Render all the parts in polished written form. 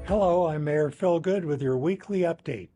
Hello, I'm Mayor Phil Goode with your weekly update.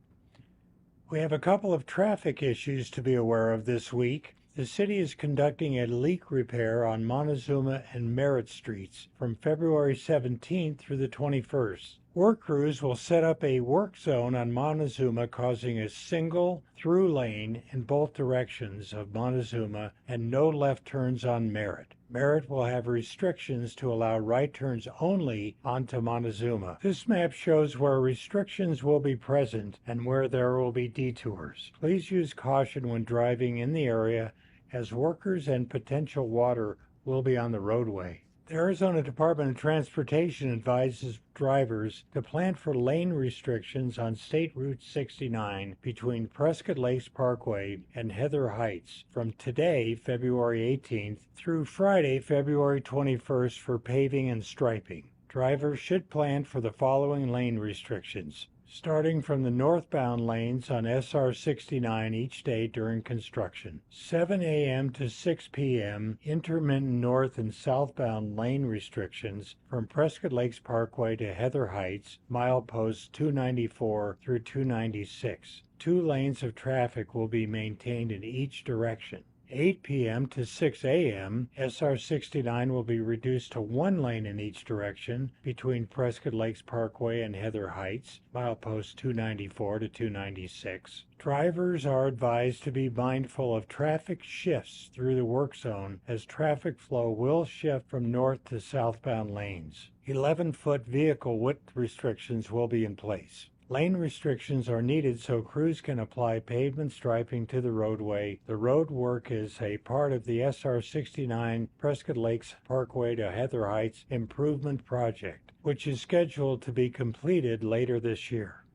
We have a couple of traffic issues to be aware of this week. The city is conducting a leak repair on Montezuma and Merritt streets from February 17th through the 21st. Work crews will set up a work zone on Montezuma, causing a single through lane in both directions of Montezuma and no left turns on Merritt. Merritt will have restrictions to allow right turns only onto Montezuma. This map shows where restrictions will be present and where there will be detours. Please use caution when driving in the area, as workers and potential water will be on the roadway. The Arizona Department of Transportation advises drivers to plan for lane restrictions on State Route 69 between Prescott Lakes Parkway and Heather Heights from today, February 18th, through Friday, February 21st for paving and striping. Drivers should plan for the following lane restrictions, starting from the northbound lanes on SR 69 each day during construction. 7 a.m. to 6 p.m. intermittent north and southbound lane restrictions from Prescott Lakes Parkway to Heather Heights, mileposts 294 through 296. 2 lanes of traffic will be maintained in each direction. 8 p.m. to 6 a.m., SR 69 will be reduced to 1 lane in each direction between Prescott Lakes Parkway and Heather Heights, mileposts 294 to 296. Drivers are advised to be mindful of traffic shifts through the work zone, as traffic flow will shift from north to southbound lanes. 11-foot vehicle width restrictions will be in place. Lane restrictions are needed so crews can apply pavement striping to the roadway. The road work is a part of the SR 69 Prescott Lakes Parkway to Heather Heights improvement project, which is scheduled to be completed later this year.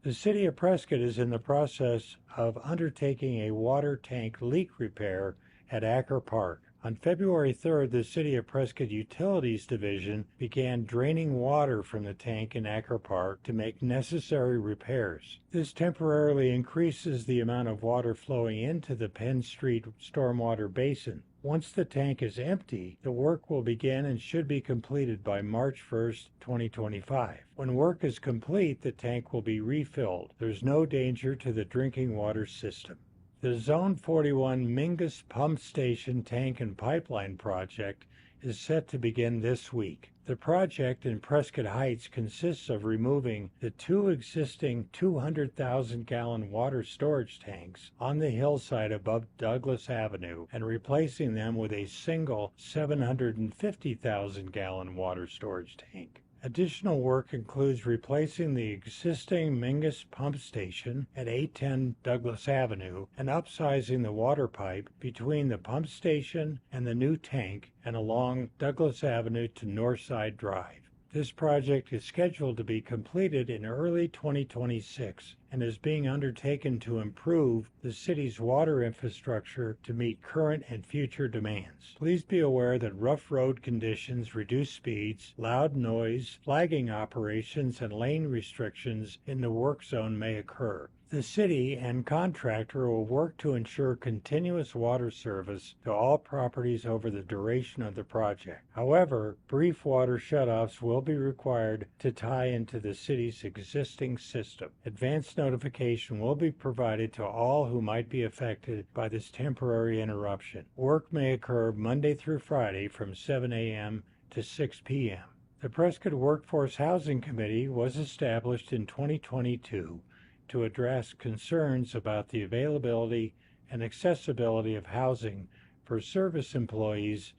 The city of Prescott is in the process of undertaking a water tank leak repair at Acker Park. On February 3rd, the City of Prescott Utilities Division began draining water from the tank in Acker Park to make necessary repairs. This temporarily increases the amount of water flowing into the Penn Street stormwater basin. Once the tank is empty, the work will begin and should be completed by March 1st, 2025. When work is complete, the tank will be refilled. There's no danger to the drinking water system. The Zone 41 Mingus Pump Station Tank and Pipeline project is set to begin this week. The project in Prescott Heights consists of removing the 2 existing 200,000-gallon water storage tanks on the hillside above Douglas Avenue and replacing them with a single 750,000-gallon water storage tank. Additional work includes replacing the existing Mingus pump station at 810 Douglas Avenue and upsizing the water pipe between the pump station and the new tank and along Douglas Avenue to Northside Drive. This project is scheduled to be completed in early 2026 and is being undertaken to improve the city's water infrastructure to meet current and future demands. Please be aware that rough road conditions, reduced speeds, loud noise, flagging operations, and lane restrictions in the work zone may occur. The city and contractor will work to ensure continuous water service to all properties over the duration of the project. However, brief water shutoffs will be required to tie into the city's existing system. Advanced notification will be provided to all who might be affected by this temporary interruption. Work may occur Monday through Friday from 7 a.m. to 6 p.m. The Prescott Workforce Housing Committee was established in 2022 to address concerns about the availability and accessibility of housing for service employees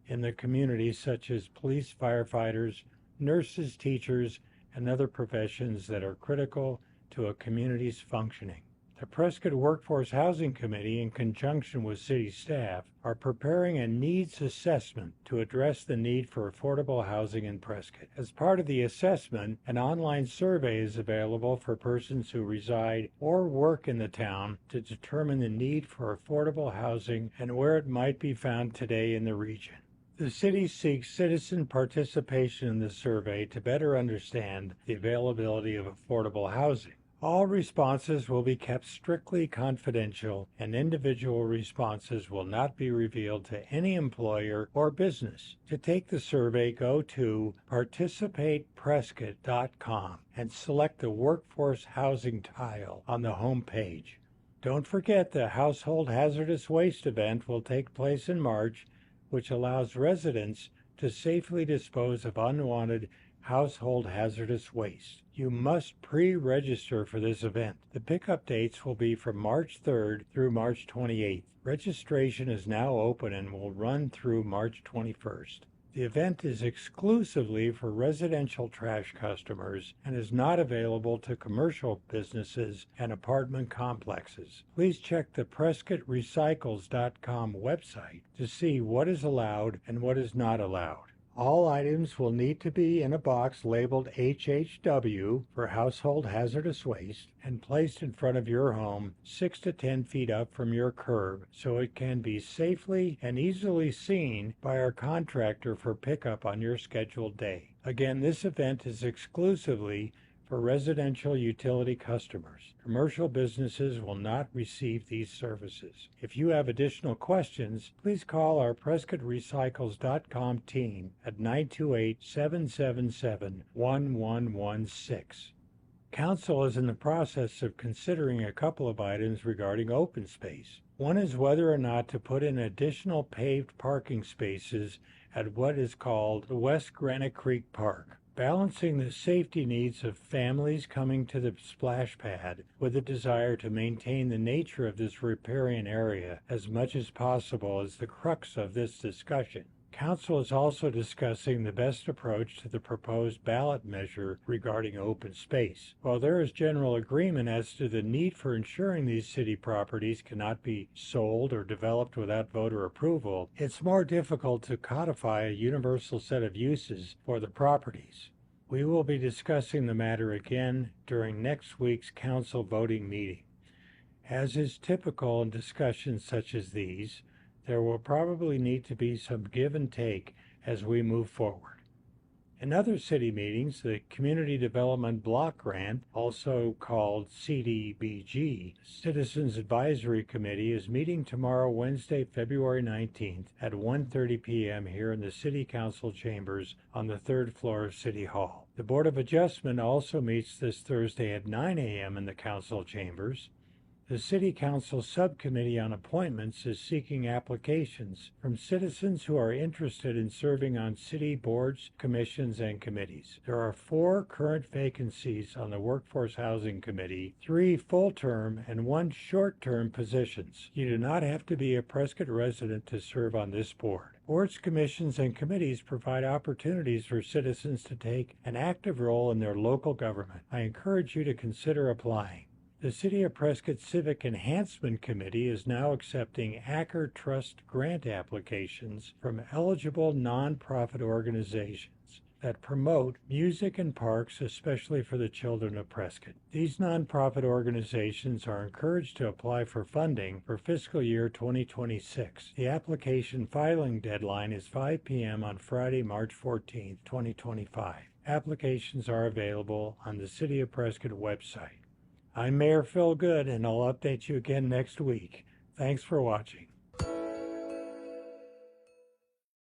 in the community, such as police, firefighters, nurses, teachers, and other professions that are critical to a community's functioning. The Prescott Workforce Housing Committee, in conjunction with city staff, are preparing a needs assessment to address the need for affordable housing in Prescott. As part of the assessment, an online survey is available for persons who reside or work in the town to determine the need for affordable housing and where it might be found today in the region. The city seeks citizen participation in the survey to better understand the availability of affordable housing. All responses will be kept strictly confidential, and individual responses will not be revealed to any employer or business. To take the survey, go to participateprescott.com and select the Workforce Housing tile on the home page. Don't forget the Household Hazardous Waste event will take place in March, which allows residents to safely dispose of unwanted household hazardous waste. You must pre-register for this event. The pickup dates will be from March 3rd through March 28th. Registration is now open and will run through March 21st. The event is exclusively for residential trash customers and is not available to commercial businesses and apartment complexes. Please check the PrescottRecycles.com website to see what is allowed and what is not allowed. All items will need to be in a box labeled HHW for household hazardous waste and placed in front of your home 6 to 10 feet up from your curb so it can be safely and easily seen by our contractor for pickup on your scheduled day. Again, this event is exclusively for residential utility customers. Commercial businesses will not receive these services. If you have additional questions, please call our PrescottRecycles.com team at 928-777-1116. Council is in the process of considering a couple of items regarding open space. One is whether or not to put in additional paved parking spaces at what is called the West Granite Creek Park. Balancing the safety needs of families coming to the splash pad with a desire to maintain the nature of this riparian area as much as possible is the crux of this discussion. Council is also discussing the best approach to the proposed ballot measure regarding open space. While there is general agreement as to the need for ensuring these city properties cannot be sold or developed without voter approval, it's more difficult to codify a universal set of uses for the properties. We will be discussing the matter again during next week's council voting meeting. As is typical in discussions such as these, there will probably need to be some give and take as we move forward. In other city meetings, the Community Development Block Grant, also called CDBG, Citizens Advisory Committee, is meeting tomorrow, Wednesday, February 19th at 1:30 p.m. here in the City Council chambers on the 3rd floor of City Hall. The Board of Adjustment also meets this Thursday at 9 a.m. in the Council chambers. The City Council Subcommittee on Appointments is seeking applications from citizens who are interested in serving on city boards, commissions, and committees. There are 4 current vacancies on the Workforce Housing Committee, 3 full-term and 1 short-term positions. You do not have to be a Prescott resident to serve on this board. Boards, commissions, and committees provide opportunities for citizens to take an active role in their local government. I encourage you to consider applying. The City of Prescott Civic Enhancement Committee is now accepting Acker Trust grant applications from eligible nonprofit organizations that promote music in parks, especially for the children of Prescott. These nonprofit organizations are encouraged to apply for funding for fiscal year 2026. The application filing deadline is 5 p.m. on Friday, March 14, 2025. Applications are available on the City of Prescott website. I'm Mayor Phil Goode, and I'll update you again next week. Thanks for watching.